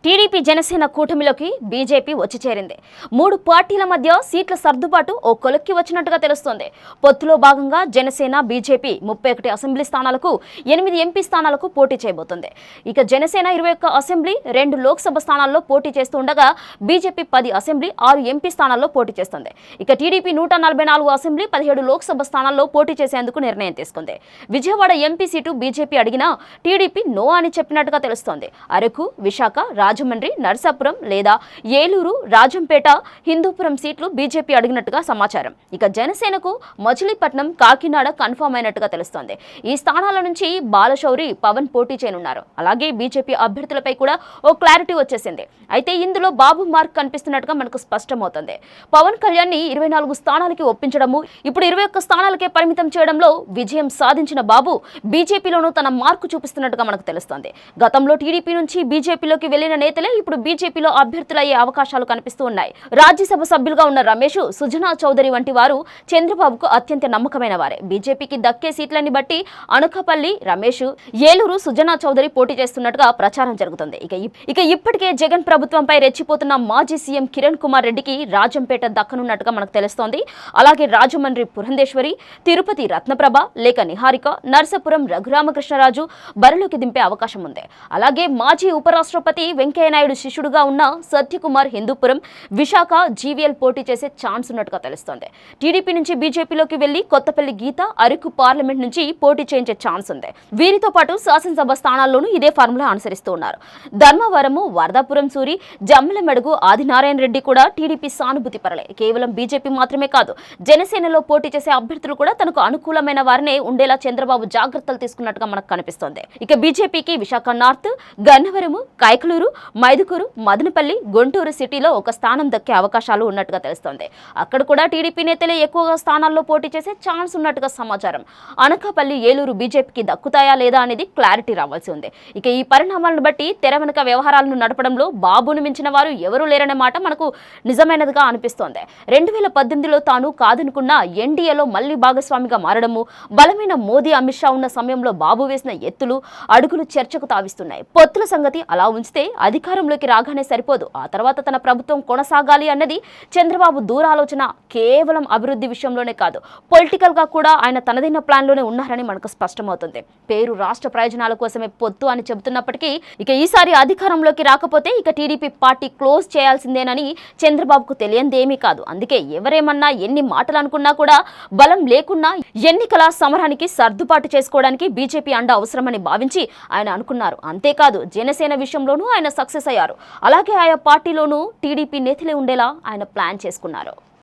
TDP Janasena కూటమిలోకి BJP వచ్చి చేరింది. 3 పార్టీల మధ్య సీట్ల సర్దుబాటు ఓ కొలిక్కి వచ్చినట్టుగా తెలుస్తోంది. పొత్తులో భాగంగా జనసేన బీజేపీ 31 అసెంబ్లీ స్థానాలకు 8 ఎంపీ స్థానాలకు పోటీ చేయబోతోంది. ఇక జనసేన 21 అసెంబ్లీ 2 లోక్సభ స్థానాల్లో పోటీ చేస్తుండగా బీజేపీ 10 అసెంబ్లీ 6 ఎంపీ స్థానాల్లో పోటీ చేస్తుంది. ఇక టీడీపీ 144 అసెంబ్లీ 17 లోక్సభ స్థానాల్లో పోటీ చేసేందుకు నిర్ణయం తీసుకుంది. విజయవాడ ఎంపీ సీటు బీజేపీ అడిగినా టీడీపీ నో అని చెప్పినట్టుగా తెలుస్తోంది. అరకు, విశాఖ, రాజమండ్రి, నర్సాపురం లేదా ఏలూరు, రాజంపేట, హిందూపురం సీట్లు బీజేపీ అడిగినట్టుగా సమాచారం. ఇక జనసేనకు మచిలీపట్నం, కాకినాడ కన్ఫర్మ్ అయినట్టుగా తెలుస్తోంది. ఈ స్థానాల నుంచి బాలశౌరి, పవన్ పోటీ చేయనున్నారు. అలాగే బీజేపీ అభ్యర్థులపై కూడా ఓ క్లారిటీ వచ్చేసింది. అయితే ఇందులో బాబు మార్క్ కనిపిస్తున్నట్టుగా మనకు స్పష్టమవుతుంది. పవన్ కళ్యాణ్ ని 24 స్థానాలకి ఒప్పించడము, ఇప్పుడు 21 స్థానాలకే పరిమితం చేయడంలో విజయం సాధించిన బాబు బీజేపీలోనూ తన మార్కు చూపిస్తున్నట్టుగా మనకు తెలుస్తోంది. గతంలో టీడీపీ నుంచి బీజేపీలోకి వెళ్లిన నేతలే ఇప్పుడు బీజేపీలో అభ్యర్థులయ్యే అవకాశాలు కనిపిస్తూ ఉన్నాయి. రాజ్యసభ సభ్యులుగా ఉన్న రమేష్, సుజనా చౌదరి వంటి వారు చంద్రబాబుకు అత్యంత నమ్మకమైన వారే. బీజేపీకి దక్కే సీట్లని బట్టి అనకాపల్లి రమేష్, ఏలూరు సుజనా చౌదరి పోటీ చేస్తున్నట్టుగా ప్రచారం జరుగుతుంది. ఇక ఇప్పటికే జగన్ ప్రభుత్వంపై రెచ్చిపోతున్న మాజీ సీఎం కిరణ్ కుమార్ రెడ్డికి రాజంపేట దక్కనున్నట్టుగా మనకు తెలుస్తోంది. అలాగే రాజమండ్రి పురంధేశ్వరి, తిరుపతి రత్నప్రభ లేక నిహారిక, నర్సాపురం రఘురామకృష్ణరాజు బరిలోకి దింపే అవకాశం ఉంది. అలాగే మాజీ ఉపరాష్ట్రపతి వెంకయ్యనాయుడు శిష్యుడుగా ఉన్న సత్యకుమార్ హిందూపురం, విశాఖ, జీవీఎల్ పోటీ చేసే ఛాన్స్ ఉన్నట్టుగా తెలుస్తోంది. టీడీపీ నుంచి బీజేపీలోకి వెళ్లి కొత్తపల్లి గీత, అరకు పార్లమెంట్ నుంచి పోటీ చేయించే ఛాన్స్ ఉంది. వీరితో పాటు శాసనసభ స్థానాల్లోనూ ఇదే ఫార్ములా అనుసరిస్తూ ఉన్నారు. ధర్మవరము, వరదాపురం సూరి, జమ్మలమెడుగు ఆదినారాయణ రెడ్డి కూడా టీడీపీ సానుభూతి పరలే. కేవలం బీజేపీ మాత్రమే కాదు, జనసేనలో పోటీ చేసే అభ్యర్థులు కూడా తనకు అనుకూలమైన వారినే ఉండేలా చంద్రబాబు జాగ్రత్తలు తీసుకున్నట్టుగా మనకు కనిపిస్తోంది. ఇక బీజేపీకి విశాఖ నార్త్, గన్నవరము, కైకలూరు, మైదుకూరు, మదనపల్లి, గుంటూరు సిటీలో ఒక స్థానం దక్కే అవకాశాలు ఉన్నట్టుగా తెలుస్తోంది. అక్కడ కూడా టీడీపీ నేతలే ఎక్కువగా స్థానాల్లో పోటీ చేసే ఛాన్స్ ఉన్నట్టుగా సమాచారం. అనకాపల్లి, ఏలూరు బీజేపీకి దక్కుతాయా లేదా అనేది క్లారిటీ రావాల్సి ఉంది. ఇక ఈ పరిణామాలను బట్టి తెర వెనుక వ్యవహారాలను నడపడంలో బాబును మించిన వారు ఎవరూ లేరనే మాట మనకు నిజమైనదిగా అనిపిస్తోంది. 2018లో తాను కాదనుకున్న ఎన్డీఏలో మళ్లీ భాగస్వామిగా మారడము, బలమైన మోదీ, అమిత్ షా ఉన్న సమయంలో బాబు వేసిన ఎత్తులు, అడుగులు చర్చకు తావిస్తున్నాయి. పొత్తుల సంగతి అలా ఉంచితే అధికారంలోకి రాగానే సరిపోదు, ఆ తర్వాత తన ప్రభుత్వం కొనసాగాలి అన్నది చంద్రబాబు దూరాలోచన. కేవలం అభివృద్ధి విషయంలోనే కాదు, పొలిటికల్ గా కూడా ఆయన తనదైన ప్లాన్ లోనే ఉన్నారని మనకు స్పష్టమవుతుంది. పేరు రాష్ట్ర ప్రయోజనాల కోసమే పొత్తు అని చెబుతున్నప్పటికీ ఇక ఈసారి అధికారంలోకి రాకపోతే ఇక టీడీపీ పార్టీ క్లోజ్ చేయాల్సిందేనని చంద్రబాబుకు తెలియందేమీ కాదు. అందుకే ఎవరేమన్నా, ఎన్ని మాటలు అనుకున్నా కూడా బలం లేకున్నా ఎన్నికల సమరానికి సర్దుబాటు చేసుకోవడానికి బీజేపీ అండ అవసరమని భావించి ఆయన అనుకున్నారు. అంతేకాదు, జనసేన విషయంలోనూ ఆయన సక్సెస్ అయ్యారు. అలాగే ఆయా పార్టీలోనూ టీడీపీ నేతలే ఉండేలా ఆయన ప్లాన్ చేసుకున్నారు.